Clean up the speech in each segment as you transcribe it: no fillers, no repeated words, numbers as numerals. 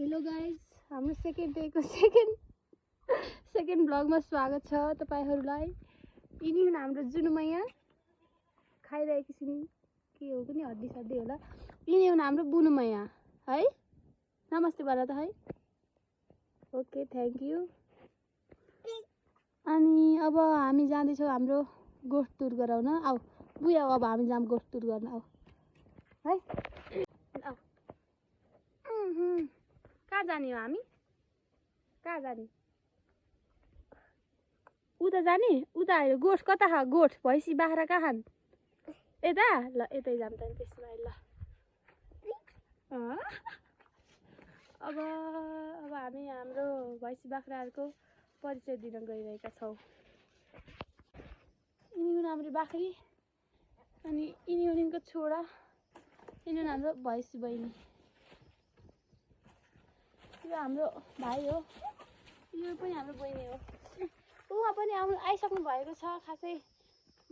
Hello guys, हाम्रो second डेको second ब्लगमा स्वागत छ तपाईहरुलाई। यिनी हुन् हाम्रो जुनुमैया, खाइरहेकी छिन् के हो पनि हड्डी सड्डी होला। यिनी हुन् हाम्रो बुनुमैया है। नमस्ते भन त है। Okay, thank you. अनि अब हामी जाँदैछौँ हाम्रो गोठ टुर गराउन। आऊ बुया, अब हामी जाम गोठ टुर गर्न। आऊ है, आऊ। कहाँ जाने हो हामी? कहाँ जाने? उता जाने? उता आएर गोठ कता खा? गोठ भैँसी बाख्रा कहाँ खान्? यता ल, यतै जाम त नि त्यसमा। ल अब हामी हाम्रो भैँसी बाख्राहरूको परिचय दिन गइरहेका छौँ। यिनी हुन् हाम्रो बाख्री अनि यिनी हुन् यिनको छोरा। यिनी हुन् हाम्रो भैँसी बहिनी। यो हाम्रो भाइ हो, यो पनि हाम्रो बहिनी हो। उहाँ पनि आइसक्नु भएको छ। खासै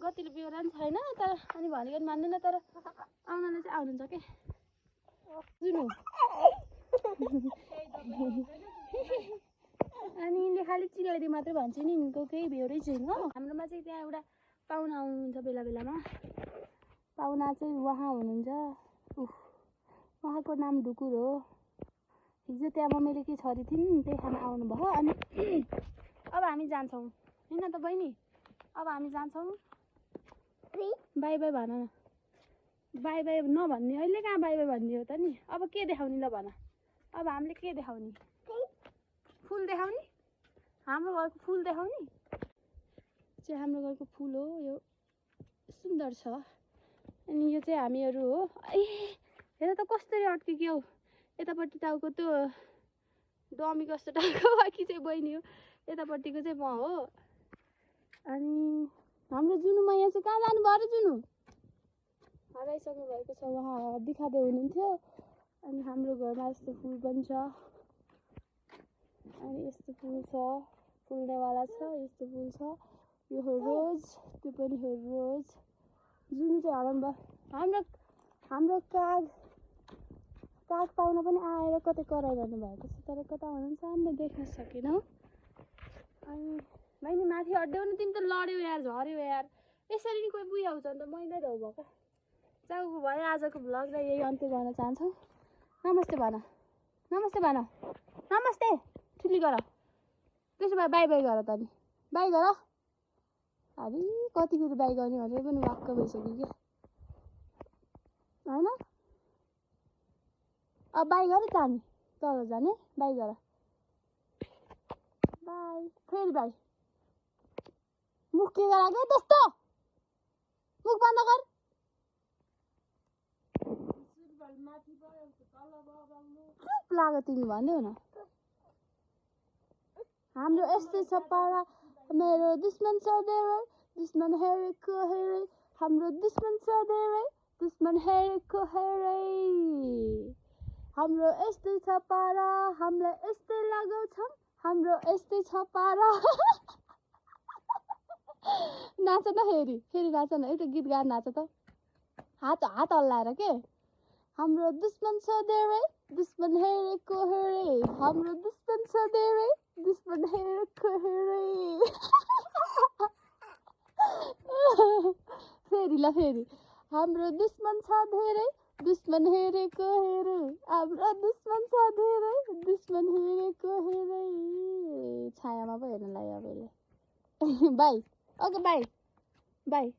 गतिले बेहोरा पनि छैन तर, अनि भनेको पनि मान्दैन तर आउनलाई चाहिँ आउनुहुन्छ के जुनु। अनि यिनले खालि चिलाइदिए मात्रै भन्छ नि, यिनको केही बेहोरै छैन। हाम्रोमा चाहिँ त्यहाँ एउटा पाहुना आउनुहुन्छ बेला बेलामा। पाहुना चाहिँ उहाँ हुनुहुन्छ, उहाँको नाम ढुकुर हो। हिजो त्यहाँ मम्मीले छोरी थिइन्, त्यही खाना आउनुभयो। अनि अब हामी जान्छौँ होइन त बहिनी? अब हामी जान्छौँ। बाई बाई भन न। बाई बाई नभन्ने, अहिले कहाँ बाई बाई भन्ने हो त नि? अब के देखाउने ल भन? अब हामीले के देखाउने? फुल देखाउने? हाम्रो घरको फुल देखाउने? चाहिँ हाम्रो घरको फुल हो यो, सुन्दर छ। अनि यो चाहिँ हामीहरू हो। ए हेर त कसरी अड्किक्यो यतापट्टि। टाउको त्यो डमी कस्तो टाउको, बाँकी चाहिँ बहिनी हो। यतापट्टिको चाहिँ म हो। अनि हाम्रो जुनुमैया चाहिँ कहाँ जानुभयो र? जुनु हराइसक्नु भएको छ। उहाँ हड्डी खाँदै हुनुहुन्थ्यो। अनि हाम्रो घरमा यस्तो फुल पनि छ। अनि यस्तो फुल छ, फुल्नेवाला छ। यस्तो फुल छ, यो हो रोज, त्यो पनि हो रोज। जुनु चाहिँ हराउनु भयो। हाम्रो काग पाउन पनि आएर कतै कराइरहनु भएको छ, तर कता हुनुहुन्छ हामीले देख्न सकेनौँ। अनि बहिनी माथि अड्ड्याउ न, तिमी त लड्यौ यार, झऱ्यौ यार। यसरी नि कोही बुझ्या हुन्छ नि त, मैले त हो भएको। जाऊ भयो, आजको भ्लगलाई यही अन्त्य गर्न चाहन्छौँ। नमस्ते भन, नमस्ते भन, नमस्ते ठुली गर। त्यसो भए बाई बाई गर त नि, बाई गर। अरे कति फेरि बाई गर्ने भनेर पनि वाक्क भइसक्यो क्या होइन? अब बाई गर जाने, तल जाने, बाई गर। बाई, फेरि बाई। मुख के गर क्या त्यस्तो? मुख बन्द गर। चुप लाग्यो तिमी भन्दै न। हाम्रो यस्तै छ पारा, मेरो दुश्मन छ धेरै, दुश्मन हेरेको हेरे। हाम्रो दुश्मन छ धेरै, दुश्मन हेरेको हेरे। हाम्रो यस्तै छ पारा, हामीलाई यस्तै लगाउँछौँ। हाम्रो यस्तै छ पारा। नाच न फेरि, फेरि नाच न। एउटा गीत गाएर नाच त, हात हल्लाएर के। हाम्रो दुश्मन छ धेरै, दुश्मन हेरेको हेरे। हाम्रो दुश्मन छ धेरै, दुश्मन हेरेको हेरे। फेरि ल, फेरि। हाम्रो दुश्मन छ धेरै, दुश्मन हेरेको हेरे। हाम्रो दुश्मन छ धेरै, दुश्मन हेरेको हेरे। छायामा पो हेर्न लाग्यो अब यसले। By, okay by, by.